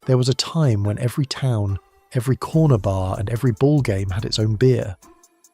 There was a time when every town, every corner bar and every ball game had its own beer.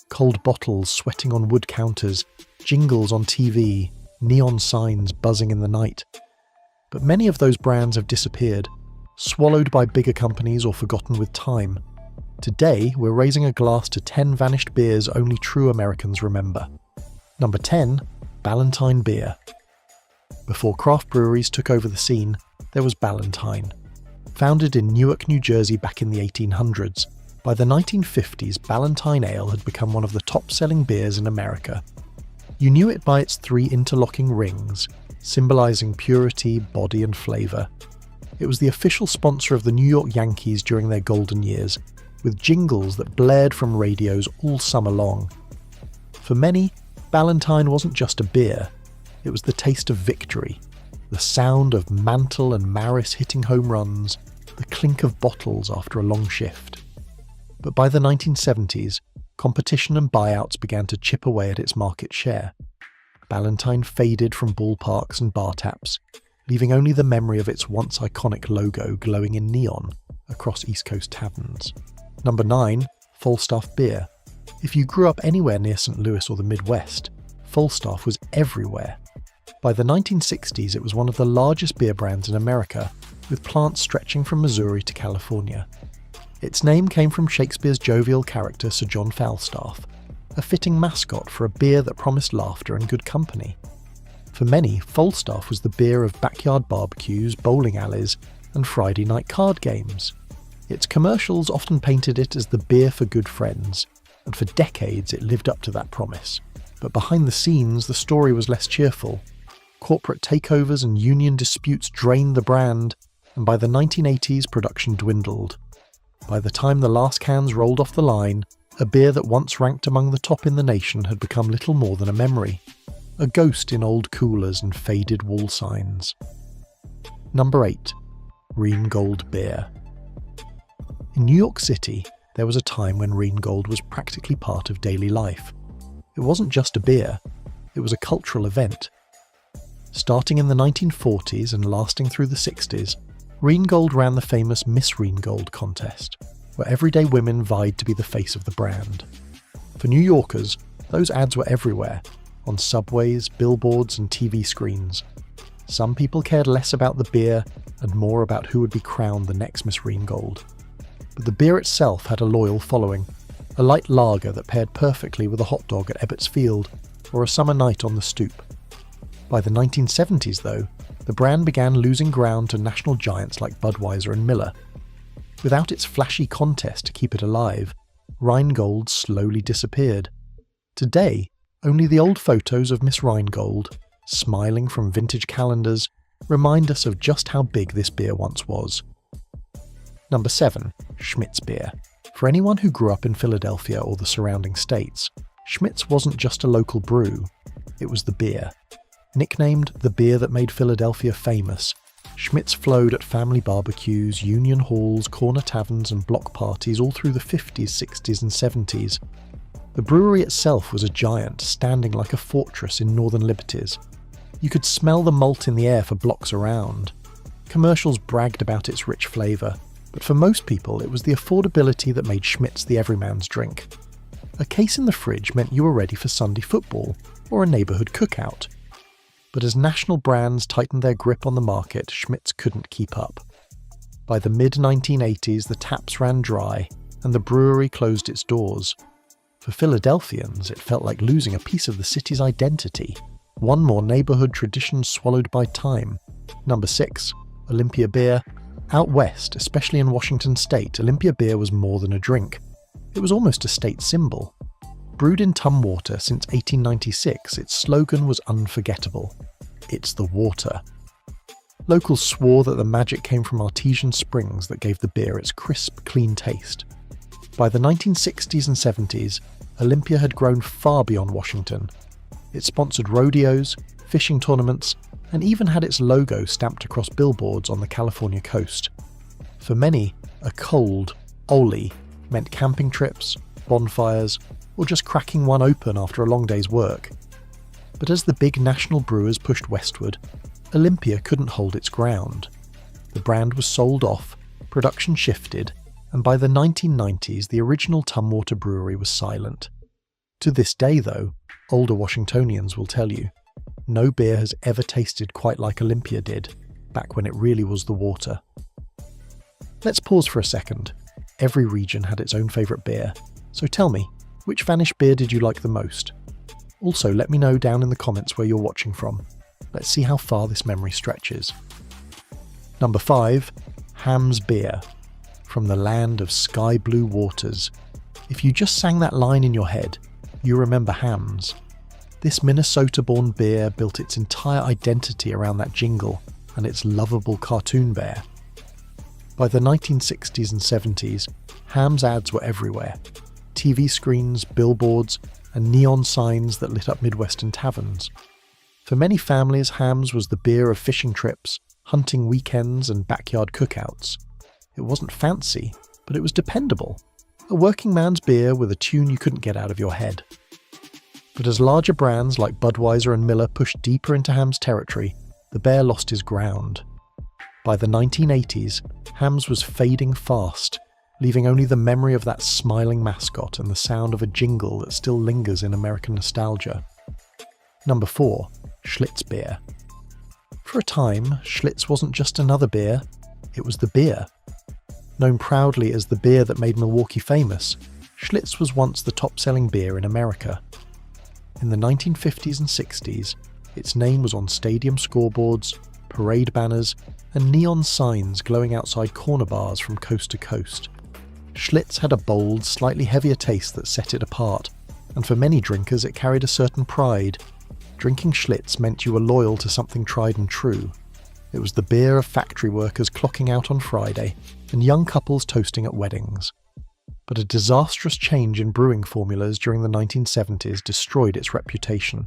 Cold bottles sweating on wood counters, jingles on TV, neon signs buzzing in the night. But many of those brands have disappeared, swallowed by bigger companies or forgotten with time. Today, we're raising a glass to 10 vanished beers only true Americans remember. Number 10, Ballantine Beer. Before craft breweries took over the scene, there was Ballantine. Founded in Newark, New Jersey back in the 1800s, by the 1950s, Ballantine Ale had become one of the top-selling beers in America. You knew it by its 3 interlocking rings, symbolizing purity, body and flavor. It was the official sponsor of the New York Yankees during their golden years, with jingles that blared from radios all summer long. For many, Ballantine wasn't just a beer, it was the taste of victory, the sound of Mantle and Maris hitting home runs, the clink of bottles after a long shift. But by the 1970s, competition and buyouts began to chip away at its market share. Ballantine faded from ballparks and bar taps, leaving only the memory of its once iconic logo glowing in neon across East Coast taverns. Number 9, Falstaff Beer. If you grew up anywhere near St. Louis or the Midwest, Falstaff was everywhere. By the 1960s, it was one of the largest beer brands in America, with plants stretching from Missouri to California. Its name came from Shakespeare's jovial character Sir John Falstaff, a fitting mascot for a beer that promised laughter and good company. For many, Falstaff was the beer of backyard barbecues, bowling alleys, and Friday night card games. Its commercials often painted it as the beer for good friends, and for decades it lived up to that promise. But behind the scenes, the story was less cheerful. Corporate takeovers and union disputes drained the brand, and by the 1980s production dwindled. By the time the last cans rolled off the line, a beer that once ranked among the top in the nation had become little more than a memory, a ghost in old coolers and faded wall signs. Number 8, Rheingold Beer. In New York City, there was a time when Rheingold was practically part of daily life. It wasn't just a beer, it was a cultural event. Starting in the 1940s and lasting through the 60s, Rheingold ran the famous Miss Rheingold contest, where everyday women vied to be the face of the brand. For New Yorkers, those ads were everywhere, on subways, billboards and TV screens. Some people cared less about the beer and more about who would be crowned the next Miss Rheingold. But the beer itself had a loyal following, a light lager that paired perfectly with a hot dog at Ebbets Field or a summer night on the stoop. By the 1970s, though, the brand began losing ground to national giants like Budweiser and Miller. Without its flashy contest to keep it alive, Rheingold slowly disappeared. Today, only the old photos of Miss Rheingold, smiling from vintage calendars, remind us of just how big this beer once was. Number 7, Schmidt's Beer. For anyone who grew up in Philadelphia or the surrounding states, Schmidt's wasn't just a local brew, it was the beer. Nicknamed the beer that made Philadelphia famous, Schmidt's flowed at family barbecues, union halls, corner taverns and block parties all through the 50s, 60s and 70s. The brewery itself was a giant, standing like a fortress in northern liberties. You could smell the malt in the air for blocks around. Commercials bragged about its rich flavour, but for most people it was the affordability that made Schmidt's the everyman's drink. A case in the fridge meant you were ready for Sunday football or a neighbourhood cookout. But as national brands tightened their grip on the market, Schmidt's couldn't keep up. By the mid-1980s, the taps ran dry, and the brewery closed its doors. For Philadelphians, it felt like losing a piece of the city's identity. One more neighbourhood tradition swallowed by time. Number 6, Olympia Beer. Out west, especially in Washington state, Olympia Beer was more than a drink. It was almost a state symbol. Brewed in Tumwater since 1896, its slogan was unforgettable. It's the water. Locals swore that the magic came from artesian springs that gave the beer its crisp, clean taste. By the 1960s and 70s, Olympia had grown far beyond Washington. It sponsored rodeos, fishing tournaments, and even had its logo stamped across billboards on the California coast. For many, a cold, Oli, meant camping trips, bonfires, or just cracking one open after a long day's work. But as the big national brewers pushed westward, Olympia couldn't hold its ground. The brand was sold off, production shifted, and by the 1990s the original Tumwater brewery was silent. To this day, though, older Washingtonians will tell you, no beer has ever tasted quite like Olympia did, back when it really was the water. Let's pause for a second. Every region had its own favourite beer, so tell me, which Vanish beer did you like the most? Also, let me know down in the comments where you're watching from. Let's see how far this memory stretches. Number 5, Hamm's Beer. From the land of sky blue waters. If you just sang that line in your head, you remember Hamm's. This Minnesota-born beer built its entire identity around that jingle and its lovable cartoon bear. By the 1960s and 70s, Hamm's ads were everywhere. TV screens, billboards, and neon signs that lit up Midwestern taverns. For many families, Hamm's was the beer of fishing trips, hunting weekends, and backyard cookouts. It wasn't fancy, but it was dependable. A working man's beer with a tune you couldn't get out of your head. But as larger brands like Budweiser and Miller pushed deeper into Hamm's territory, the bear lost his ground. By the 1980s, Hamm's was fading fast, leaving only the memory of that smiling mascot and the sound of a jingle that still lingers in American nostalgia. Number 4, Schlitz Beer. For a time, Schlitz wasn't just another beer, it was the beer. Known proudly as the beer that made Milwaukee famous, Schlitz was once the top-selling beer in America. In the 1950s and 60s, its name was on stadium scoreboards, parade banners, and neon signs glowing outside corner bars from coast to coast. Schlitz had a bold, slightly heavier taste that set it apart, and for many drinkers it carried a certain pride. Drinking Schlitz meant you were loyal to something tried and true. It was the beer of factory workers clocking out on Friday, and young couples toasting at weddings. But a disastrous change in brewing formulas during the 1970s destroyed its reputation.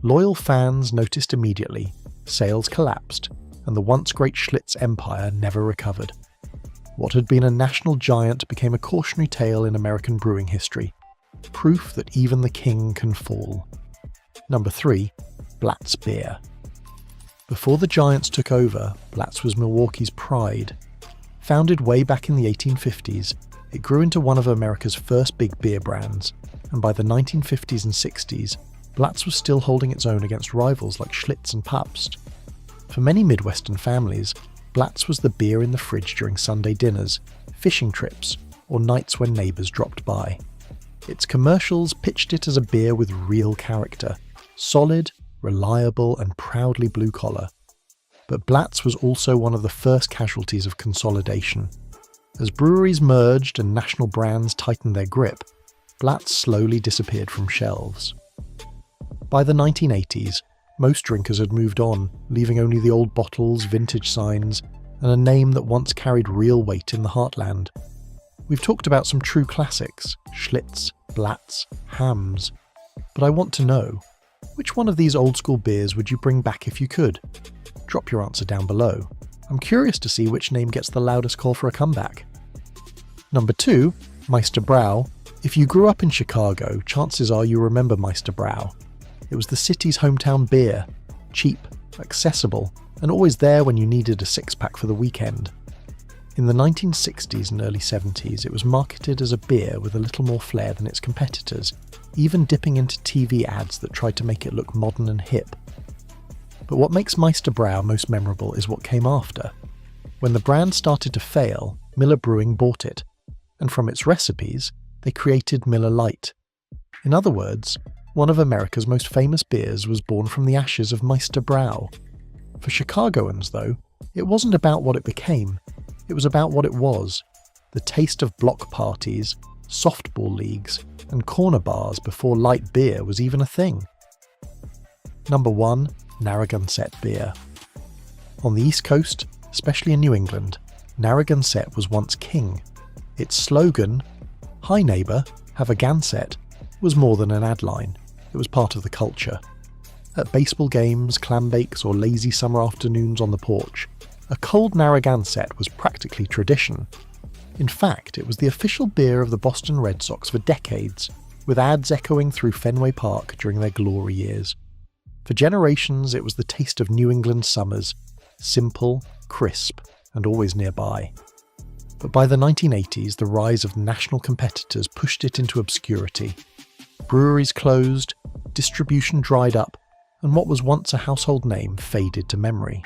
Loyal fans noticed immediately, sales collapsed, and the once great Schlitz empire never recovered. What had been a national giant became a cautionary tale in American brewing history. Proof that even the king can fall. Number 3, Blatz Beer. Before the giants took over, Blatz was Milwaukee's pride. Founded way back in the 1850s, it grew into one of America's first big beer brands, and by the 1950s and 60s, Blatz was still holding its own against rivals like Schlitz and Pabst. For many Midwestern families, Blatz was the beer in the fridge during Sunday dinners, fishing trips, or nights when neighbours dropped by. Its commercials pitched it as a beer with real character, solid, reliable, and proudly blue-collar. But Blatz was also one of the first casualties of consolidation. As breweries merged and national brands tightened their grip, Blatz slowly disappeared from shelves. By the 1980s, most drinkers had moved on, leaving only the old bottles, vintage signs, and a name that once carried real weight in the heartland. We've talked about some true classics, Schlitz, Blatz, Hamm's, but I want to know, which one of these old-school beers would you bring back if you could? Drop your answer down below. I'm curious to see which name gets the loudest call for a comeback. Number 2, Meister Brau. If you grew up in Chicago, chances are you remember Meister Brau. It was the city's hometown beer, cheap, accessible, and always there when you needed a six-pack for the weekend. In the 1960s and early 70s, it was marketed as a beer with a little more flair than its competitors, even dipping into TV ads that tried to make it look modern and hip. But what makes Meister Brau most memorable is what came after. When the brand started to fail, Miller Brewing bought it, and from its recipes, they created Miller Lite. In other words, one of America's most famous beers was born from the ashes of Meister Brau. For Chicagoans, though, it wasn't about what it became, it was about what it was, the taste of block parties, softball leagues, and corner bars before light beer was even a thing. Number 1, Narragansett Beer. On the East Coast, especially in New England, Narragansett was once king. Its slogan, "Hi neighbour, have a Gansett," was more than an ad line. It was part of the culture. At baseball games, clam bakes, or lazy summer afternoons on the porch, a cold Narragansett was practically tradition. In fact, it was the official beer of the Boston Red Sox for decades, with ads echoing through Fenway Park during their glory years. For generations, it was the taste of New England summers, simple, crisp, and always nearby. But by the 1980s, the rise of national competitors pushed it into obscurity. Breweries closed, distribution dried up, and what was once a household name faded to memory.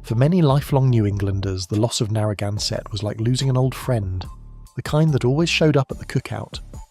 For many lifelong New Englanders, the loss of Narragansett was like losing an old friend, the kind that always showed up at the cookout,